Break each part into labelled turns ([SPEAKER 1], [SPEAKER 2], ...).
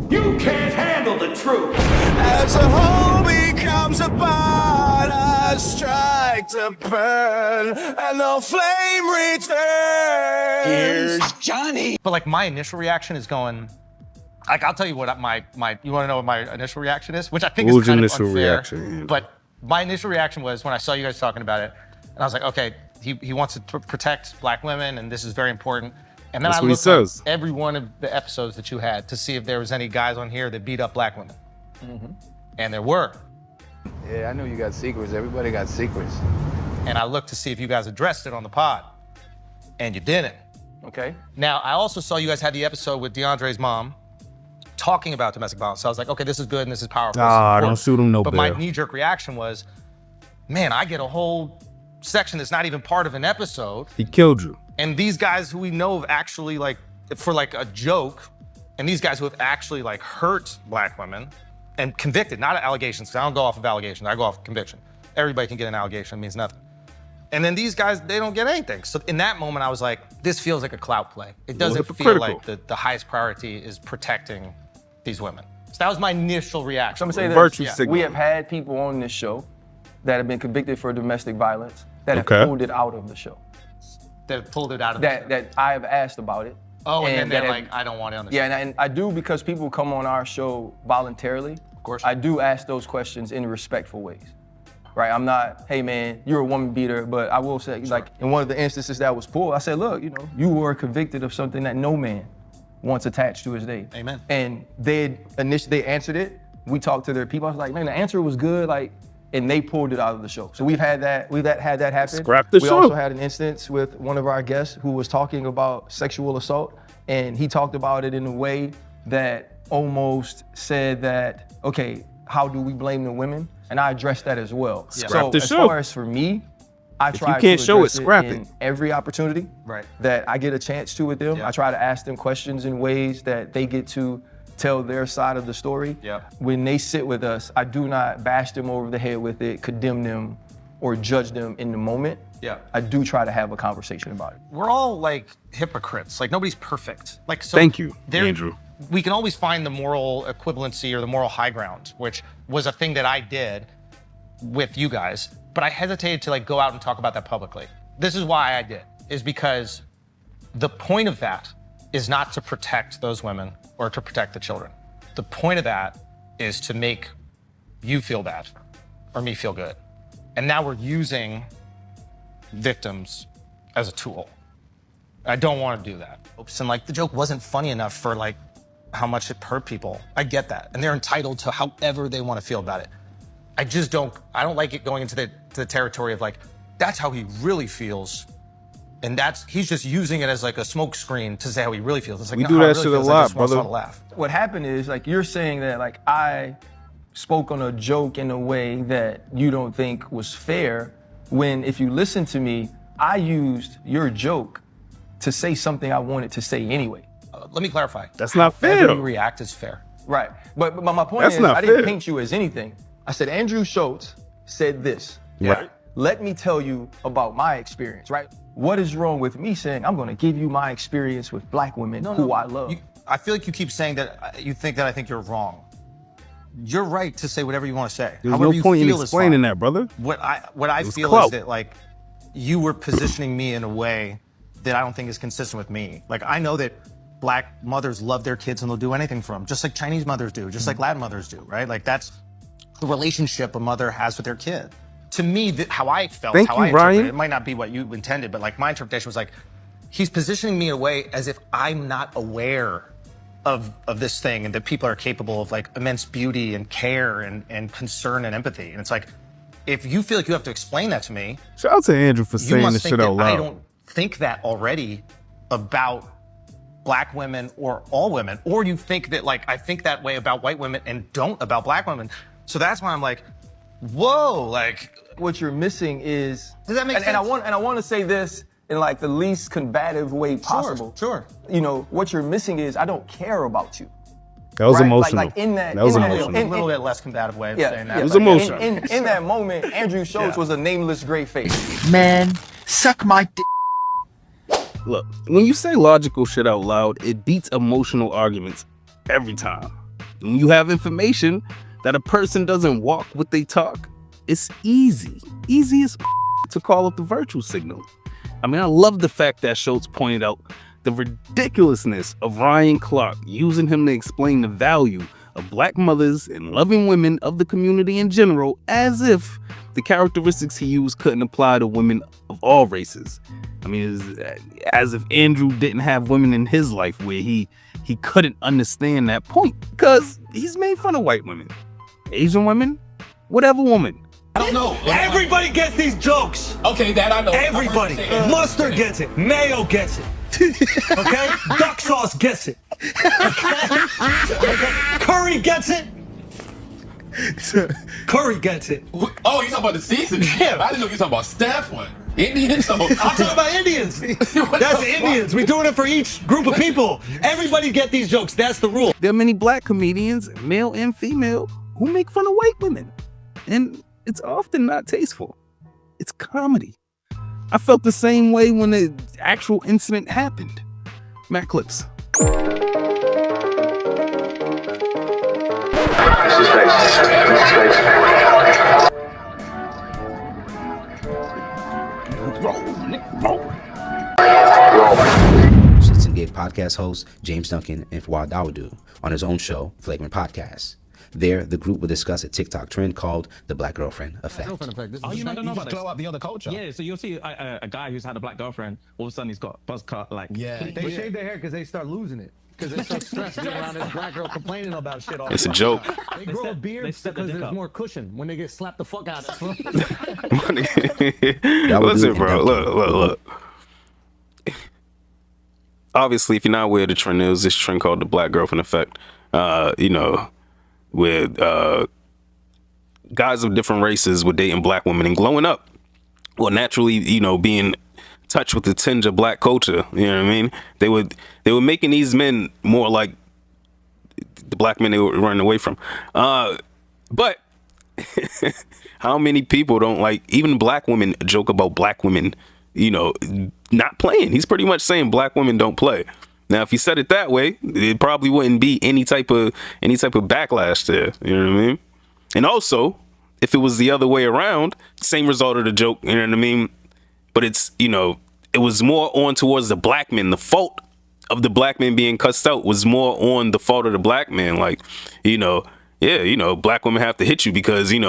[SPEAKER 1] You can't handle the truth.
[SPEAKER 2] As a whole becomes a part, I strike to burn, and the flame returns.
[SPEAKER 3] Here's Johnny.
[SPEAKER 4] But like my initial reaction is going, like I'll tell you what my you want to know what my initial reaction is, which I think is kind of unfair.
[SPEAKER 5] Reaction?
[SPEAKER 4] But my initial reaction was when I saw you guys talking about it, and I was like, okay, he wants to protect black women, and this is very important. And then I looked at every one of the episodes that you had to see if there was any guys on here that beat up black women. And there were.
[SPEAKER 6] Yeah, I know you got secrets. Everybody got secrets.
[SPEAKER 4] And I looked to see if you guys addressed it on the pod, and you didn't.
[SPEAKER 6] Okay.
[SPEAKER 4] Now, I also saw you guys had the episode with DeAndre's mom talking about domestic violence. So I was like, okay, this is good and this is powerful.
[SPEAKER 5] Ah, don't shoot him no
[SPEAKER 4] But
[SPEAKER 5] bear.
[SPEAKER 4] my knee-jerk reaction was, man, I get a whole section that's not even part of an episode.
[SPEAKER 5] He killed you.
[SPEAKER 4] And these guys who we know have actually like, for like a joke, and these guys who have actually like hurt black women and convicted, not allegations, because I don't go off of allegations, I go off of conviction. Everybody can get an allegation, it means nothing. And then these guys, they don't get anything. So in that moment, I was like, this feels like a clout play. It doesn't feel like the highest priority is protecting these women. So that was my initial reaction.
[SPEAKER 6] So I'm gonna say
[SPEAKER 5] Virtue
[SPEAKER 6] this.
[SPEAKER 5] signal.
[SPEAKER 6] We have had people on this show that have been convicted for domestic violence that have pulled it out of the show.
[SPEAKER 4] That pulled it out of
[SPEAKER 6] That I have asked about it.
[SPEAKER 4] Oh, and then
[SPEAKER 6] that
[SPEAKER 4] they're
[SPEAKER 6] have-
[SPEAKER 4] like, I don't want it on the show.
[SPEAKER 6] Yeah, and I do, because people come on our show voluntarily.
[SPEAKER 4] Of course.
[SPEAKER 6] I do ask those questions in respectful ways. Right, I'm not, hey man, you're a woman beater, but I will say, like in one of the instances that was pulled, I said, look, you know, you were convicted of something that no man wants attached to his name.
[SPEAKER 4] Amen.
[SPEAKER 6] And they answered it. We talked to their people. I was like, man, the answer was good, like, and they pulled it out of the show. So we've had that happen.
[SPEAKER 5] Scrap the show.
[SPEAKER 6] We also had an instance with one of our guests who was talking about sexual assault, and he talked about it in a way that almost said that, okay, how do we blame the women? And I addressed that as well.
[SPEAKER 4] Yeah.
[SPEAKER 5] Scrap
[SPEAKER 6] So
[SPEAKER 5] the
[SPEAKER 6] as
[SPEAKER 5] show.
[SPEAKER 6] far as for me, I
[SPEAKER 5] If
[SPEAKER 6] try
[SPEAKER 5] you can't
[SPEAKER 6] to
[SPEAKER 5] show it,
[SPEAKER 6] address
[SPEAKER 5] scrap
[SPEAKER 6] in
[SPEAKER 5] it.
[SPEAKER 6] every opportunity
[SPEAKER 4] Right.
[SPEAKER 6] that I get a chance to with them.
[SPEAKER 4] Yeah.
[SPEAKER 6] I try to ask them questions in ways that they get to tell their side of the story.
[SPEAKER 4] Yeah.
[SPEAKER 6] When they sit with us, I do not bash them over the head with it, condemn them, or judge them in the moment.
[SPEAKER 4] Yeah.
[SPEAKER 6] I do try to have a conversation about it.
[SPEAKER 4] We're all like hypocrites. Like nobody's perfect. Like so.
[SPEAKER 5] Thank you, Andrew.
[SPEAKER 4] We can always find the moral equivalency or the moral high ground, which was a thing that I did with you guys, but I hesitated to like go out and talk about that publicly. This is why I did, is because the point of that is not to protect those women or to protect the children. The point of that is to make you feel bad or me feel good. And now we're using victims as a tool. I don't want to do that. And like the joke wasn't funny enough for like how much it hurt people. I get that. And they're entitled to however they want to feel about it. I don't like it going into the territory of like, that's how he really feels. And he's just using it as like a smoke screen to say how he really feels. It's like,
[SPEAKER 5] We
[SPEAKER 4] no,
[SPEAKER 5] do
[SPEAKER 4] how I
[SPEAKER 5] that
[SPEAKER 4] really
[SPEAKER 5] shit
[SPEAKER 4] feel
[SPEAKER 5] a
[SPEAKER 4] is I
[SPEAKER 5] lot,
[SPEAKER 4] just want
[SPEAKER 5] brother.
[SPEAKER 4] to laugh.
[SPEAKER 6] What happened is, like, you're saying that like I spoke on a joke in a way that you don't think was fair, when if you listen to me, I used your joke to say something I wanted to say anyway.
[SPEAKER 4] Let me clarify.
[SPEAKER 5] That's not fair.
[SPEAKER 4] However you react is fair.
[SPEAKER 6] Right, but my point
[SPEAKER 5] That's
[SPEAKER 6] is,
[SPEAKER 5] not
[SPEAKER 6] I didn't
[SPEAKER 5] fair.
[SPEAKER 6] paint you as anything. I said, Andrew Shulz said this.
[SPEAKER 5] Right.
[SPEAKER 6] Let me tell you about my experience, right? What is wrong with me saying, I'm gonna give you my experience with black women who I love?
[SPEAKER 4] I feel like you keep saying that you think that I think you're wrong. You're right to say whatever you want to say.
[SPEAKER 5] There's
[SPEAKER 4] However
[SPEAKER 5] no
[SPEAKER 4] you
[SPEAKER 5] point in
[SPEAKER 4] feel is
[SPEAKER 5] explaining
[SPEAKER 4] fine.
[SPEAKER 5] that, brother.
[SPEAKER 4] What I
[SPEAKER 5] was
[SPEAKER 4] feel
[SPEAKER 5] clout.
[SPEAKER 4] is that like you were positioning me in a way that I don't think is consistent with me. Like I know that black mothers love their kids and they'll do anything for them, just like Chinese mothers do, just like Latin mothers do, right? Like that's the relationship a mother has with their kid. To me, how I felt,
[SPEAKER 5] Thank
[SPEAKER 4] how
[SPEAKER 5] you,
[SPEAKER 4] I interpreted
[SPEAKER 5] Ryan.
[SPEAKER 4] it might not be what you intended, but like my interpretation was like, he's positioning me in a way as if I'm not aware of this thing and that people are capable of like immense beauty and care and concern and empathy. And it's like, if you feel like you have to explain that to me,
[SPEAKER 5] Shout out to Andrew for
[SPEAKER 4] you
[SPEAKER 5] saying
[SPEAKER 4] must
[SPEAKER 5] this
[SPEAKER 4] think
[SPEAKER 5] shit
[SPEAKER 4] that
[SPEAKER 5] out loud.
[SPEAKER 4] I don't think that already about black women or all women, or you think that like I think that way about white women and don't about black women. So that's why I'm like, whoa, like
[SPEAKER 6] What you're missing is,
[SPEAKER 4] Does that make
[SPEAKER 6] and
[SPEAKER 4] sense?
[SPEAKER 6] I want to say this in like the least combative way possible.
[SPEAKER 4] Sure.
[SPEAKER 6] You know, what you're missing is I don't care about you.
[SPEAKER 5] That was
[SPEAKER 6] Right?
[SPEAKER 5] emotional.
[SPEAKER 6] Like in that,
[SPEAKER 5] was
[SPEAKER 6] in that-
[SPEAKER 5] emotional.
[SPEAKER 4] A little bit less combative way of
[SPEAKER 6] Yeah,
[SPEAKER 4] saying that.
[SPEAKER 6] yeah.
[SPEAKER 5] It was
[SPEAKER 4] but-
[SPEAKER 5] emotional.
[SPEAKER 6] In that moment, Andrew Schultz was a nameless gray face.
[SPEAKER 3] Man, suck my dick.
[SPEAKER 5] Look, when you say logical shit out loud, it beats emotional arguments every time. When you have information that a person doesn't walk what they talk, it's easy as to call up the virtue signal. I mean, I love the fact that Shulz pointed out the ridiculousness of Ryan Clark using him to explain the value of black mothers and loving women of the community in general, as if the characteristics he used couldn't apply to women of all races. I mean, it's as if Andrew didn't have women in his life where he couldn't understand that point, because he's made fun of white women, Asian women, whatever woman.
[SPEAKER 1] I don't know. Everybody gets these jokes.
[SPEAKER 7] Okay, that I know.
[SPEAKER 1] Everybody. Mustard gets it. Mayo gets it. Okay? Duck sauce gets it. Okay? Curry gets it. Curry gets it.
[SPEAKER 7] Oh, you talking about the season?
[SPEAKER 1] Yeah.
[SPEAKER 7] I didn't know you talking about staff one. Indians?
[SPEAKER 1] I'm talking about Indians. That's Indians. We're doing it for each group of people. Everybody get these jokes. That's the rule.
[SPEAKER 5] There are many black comedians, male and female, who make fun of white women. And it's often not tasteful. It's comedy. I felt the same way when the actual incident happened. Matt Clips.
[SPEAKER 8] Shits and Gig podcast host James Duncan and Fawad Dawodu on his own show, Flagrant Podcast. There, the group will discuss a TikTok trend called the Black Girlfriend Effect.
[SPEAKER 9] Oh, you don't know about blow up the other culture. Yeah, so you'll see a guy who's had a black girlfriend, all of a sudden he's got buzz cut, like...
[SPEAKER 10] Yeah. They shave their hair because they start losing it. Because they're so stressed being around this black girl complaining about shit all the time.
[SPEAKER 5] It's a joke.
[SPEAKER 10] They grow a beard because there's more cushion when they get slapped the fuck out of it.
[SPEAKER 5] Listen, bro, look. Obviously, if you're not aware of the trend, there's this trend called the Black Girlfriend Effect. With guys of different races were dating black women and glowing up, well, naturally, being touched with the tinge of black culture. You know what I mean? They were making these men more like the black men they were running away from. But how many people don't like, even black women joke about black women, not playing. He's pretty much saying black women don't play. Now, if he said it that way, it probably wouldn't be any type of backlash there. You know what I mean? And also, if it was the other way around, same result of the joke. You know what I mean? But it's, it was more on towards the black men. The fault of the black men being cussed out was more on the fault of the black man. Like, black women have to hit you because, you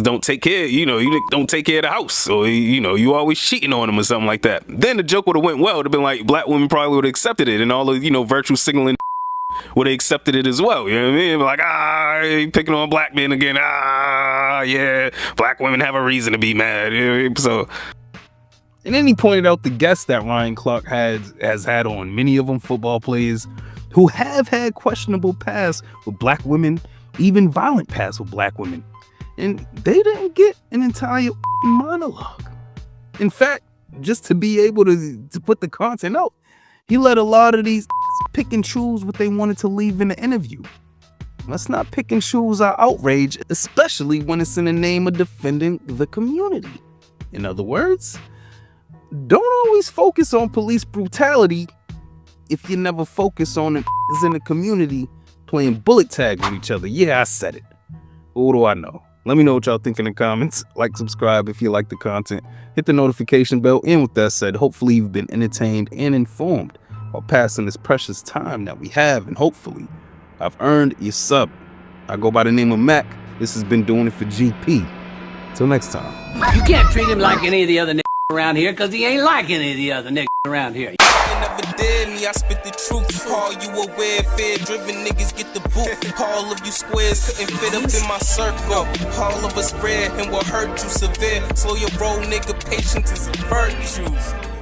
[SPEAKER 5] don't take care, you don't take care of the house, or you always cheating on them or something like that. Then the joke would have went well. It'd have been like black women probably would have accepted it, and all of virtue signaling would have accepted it as well. You know what I mean? Like, you picking on black men again. Yeah, black women have a reason to be mad. So, and then he pointed out the guests that Ryan Clark has had on, many of them football players who have had questionable pasts with black women, even violent pasts with black women. And they didn't get an entire monologue. In fact, just to be able to put the content out, he let a lot of these pick and choose what they wanted to leave in the interview. Let's not pick and choose our outrage, especially when it's in the name of defending the community. In other words, don't always focus on police brutality if you never focus on the in the community playing bullet tag with each other. Yeah, I said it. What do I know? Let me know what y'all think in the comments. Like, subscribe if you like the content. Hit the notification bell. And with that said, hopefully you've been entertained and informed while passing this precious time that we have. And hopefully I've earned your sub. I go by the name of Mac. This has been Doing It for GP. Till next time.
[SPEAKER 11] You can't treat him like any of the other niggas around here because he ain't like any of the other niggas around here.
[SPEAKER 2] Never did me, I spit the truth. Call you aware, fear-driven niggas get the boot. All of you squares couldn't fit up in my circle. All of us rare and will hurt you severe. Slow your roll, nigga, patience is a virtue.